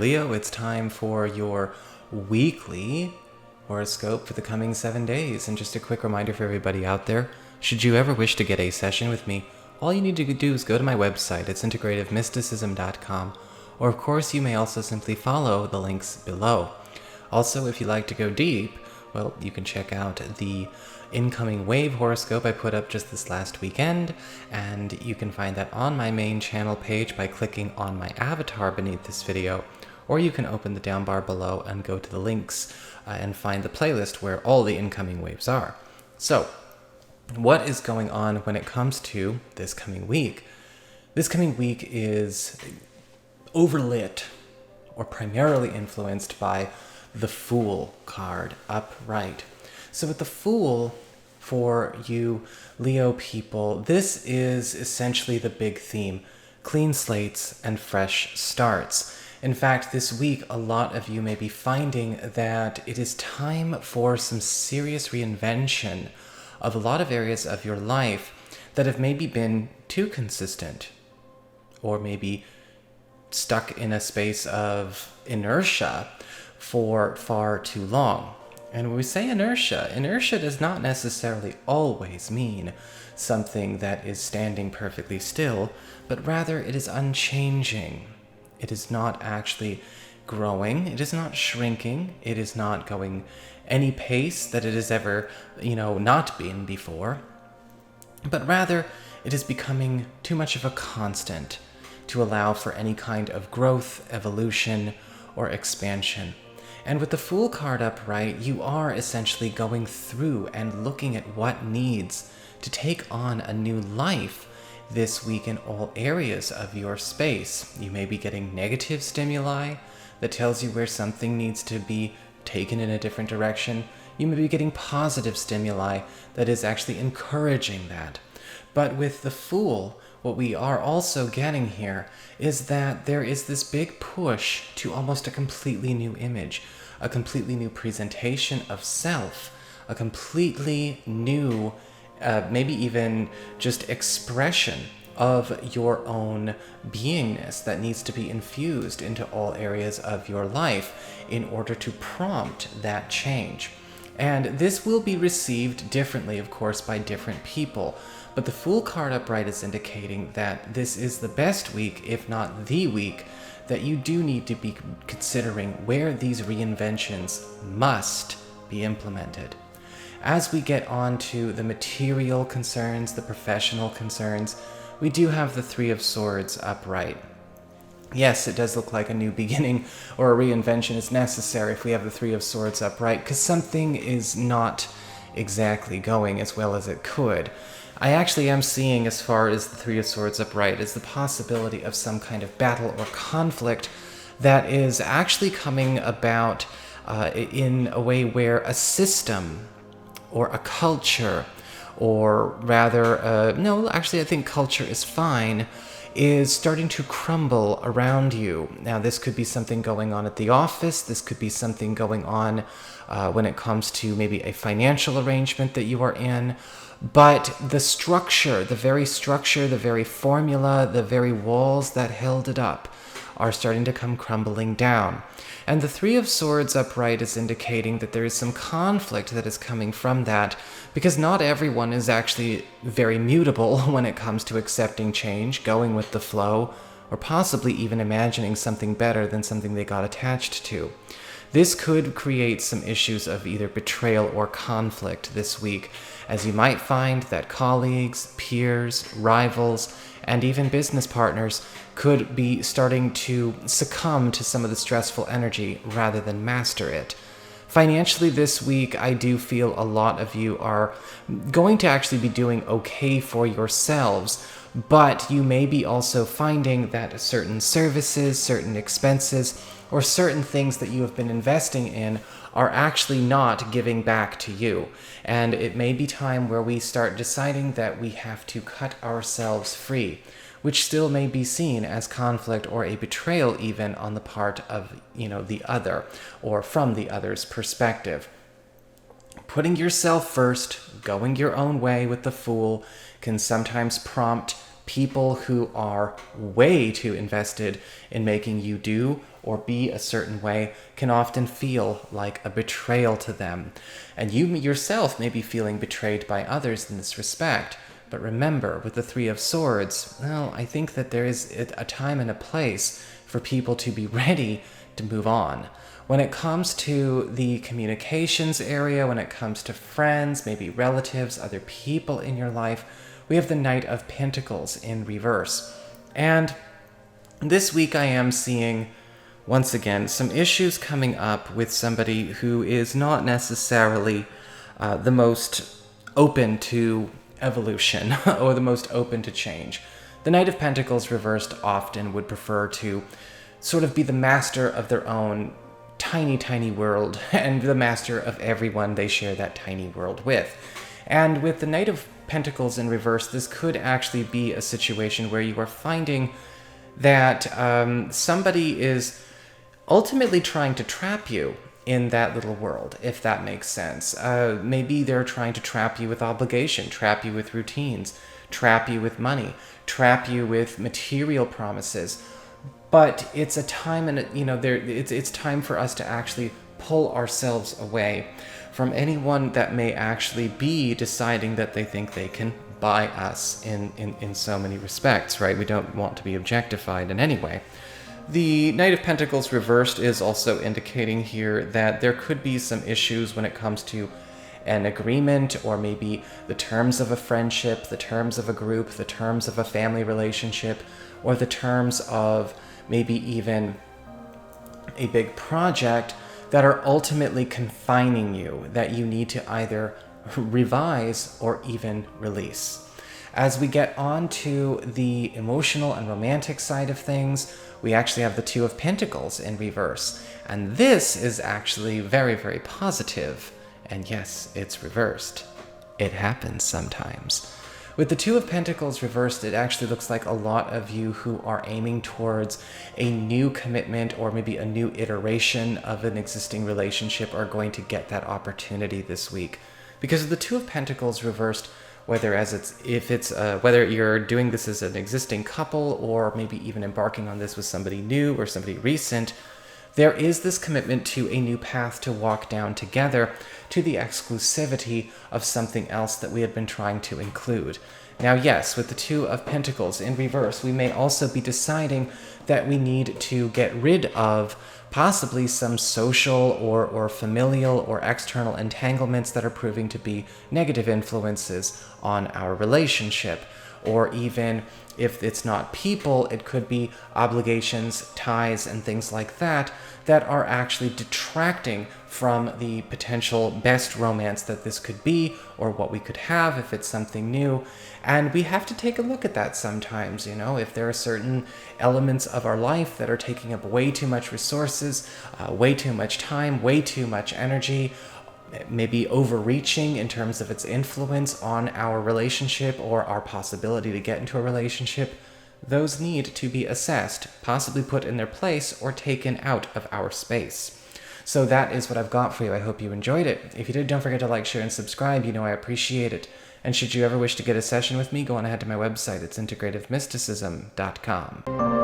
Leo. It's time for your weekly horoscope for the coming 7 days. And just a quick reminder for everybody out there, should you ever wish to get a session with me, all you need to do is go to my website. It's integrativemysticism.com. Or of course, you may also simply follow the links below. Also, if you like to go deep, well, you can check out the incoming wave horoscope I put up just this last weekend, and you can find that on my main channel page by clicking on my avatar beneath this video, or you can open the down bar below and go to the links and find the playlist where all the incoming waves are. So, what is going on when it comes to this coming week? This coming week is overlit or primarily influenced by the Fool card upright. So with the Fool, for you Leo people, this is essentially the big theme: clean slates and fresh starts. In fact, this week, a lot of you may be finding that it is time for some serious reinvention of a lot of areas of your life that have maybe been too consistent, or maybe stuck in a space of inertia for far too long. And when we say inertia does not necessarily always mean something that is standing perfectly still, but rather it is unchanging. It is not actually growing, it is not shrinking, it is not going any pace that it has ever, not been before, but rather it is becoming too much of a constant to allow for any kind of growth, evolution, or expansion. And with the Fool card upright, you are essentially going through and looking at what needs to take on a new life this week in all areas of your space. You may be getting negative stimuli that tells you where something needs to be taken in a different direction. You may be getting positive stimuli that is actually encouraging that. But with the Fool, what we are also getting here is that there is this big push to almost a completely new image, a completely new presentation of self, a completely new, maybe even just expression of your own beingness that needs to be infused into all areas of your life in order to prompt that change. And this will be received differently, of course, by different people. But the Fool card upright is indicating that this is the best week, if not the week, that you do need to be considering where these reinventions must be implemented. As we get on to the material concerns, the professional concerns, we do have the Three of Swords upright. Yes, it does look like a new beginning or a reinvention is necessary if we have the Three of Swords upright, because something is not exactly going as well as it could. I actually am seeing, as far as the Three of Swords upright, is the possibility of some kind of battle or conflict that is actually coming about in a way where a system or a culture, or rather, no, actually I think culture is fine, is starting to crumble around you. Now, this could be something going on at the office. This could be something going on when it comes to maybe a financial arrangement that you are in. But the structure, the very formula, the very walls that held it up are starting to come crumbling down. And the Three of Swords upright is indicating that there is some conflict that is coming from that, because not everyone is actually very mutable when it comes to accepting change, going with the flow, or possibly even imagining something better than something they got attached to. This could create some issues of either betrayal or conflict this week, as you might find that colleagues, peers, rivals, and even business partners could be starting to succumb to some of the stressful energy rather than master it. Financially this week, I do feel a lot of you are going to actually be doing okay for yourselves, but you may be also finding that certain services, certain expenses, or certain things that you have been investing in are actually not giving back to you. And it may be time where we start deciding that we have to cut ourselves free, which still may be seen as conflict or a betrayal even on the part of, the other, or from the other's perspective. Putting yourself first, going your own way with the Fool, can sometimes prompt people who are way too invested in making you do or be a certain way can often feel like a betrayal to them. And you yourself may be feeling betrayed by others in this respect. But remember, with the Three of Swords, well, I think that there is a time and a place for people to be ready to move on. When it comes to the communications area, when it comes to friends, maybe relatives, other people in your life, we have the Knight of Pentacles in reverse. And this week I am seeing, once again, some issues coming up with somebody who is not necessarily the most open to evolution or the most open to change. The Knight of Pentacles reversed often would prefer to sort of be the master of their own tiny, tiny world and the master of everyone they share that tiny world with. And with the Knight of Pentacles in reverse, this could actually be a situation where you are finding that somebody is ultimately trying to trap you in that little world, if that makes sense. Maybe they're trying to trap you with obligation, trap you with routines, trap you with money, trap you with material promises. But it's a time, and it's time for us to actually pull ourselves away from anyone that may actually be deciding that they think they can buy us in so many respects, right? We don't want to be objectified in any way. The Knight of Pentacles reversed is also indicating here that there could be some issues when it comes to an agreement, or maybe the terms of a friendship, the terms of a group, the terms of a family relationship, or the terms of maybe even a big project that are ultimately confining you, that you need to either revise or even release. As we get on to the emotional and romantic side of things, we actually have the Two of Pentacles in reverse. And this is actually very, very positive. And yes, it's reversed. It happens sometimes. With the Two of Pentacles reversed, it actually looks like a lot of you who are aiming towards a new commitment or maybe a new iteration of an existing relationship are going to get that opportunity this week. Because of the Two of Pentacles reversed, whether you're doing this as an existing couple or maybe even embarking on this with somebody new or somebody recent, there is this commitment to a new path to walk down together, to the exclusivity of something else that we had been trying to include. Now, yes, with the Two of Pentacles in reverse, we may also be deciding that we need to get rid of possibly some social or familial or external entanglements that are proving to be negative influences on our relationship. Or even if it's not people, it could be obligations, ties, and things like that that are actually detracting from the potential best romance that this could be, or what we could have if it's something new. And we have to take a look at that sometimes, if there are certain elements of our life that are taking up way too much resources, way too much time, way too much energy, maybe overreaching in terms of its influence on our relationship or our possibility to get into a relationship, those need to be assessed, possibly put in their place, or taken out of our space. So that is what I've got for you. I hope you enjoyed it. If you did, don't forget to like, share, and subscribe. I appreciate it. And should you ever wish to get a session with me, go on ahead to my website. It's integrativemysticism.com.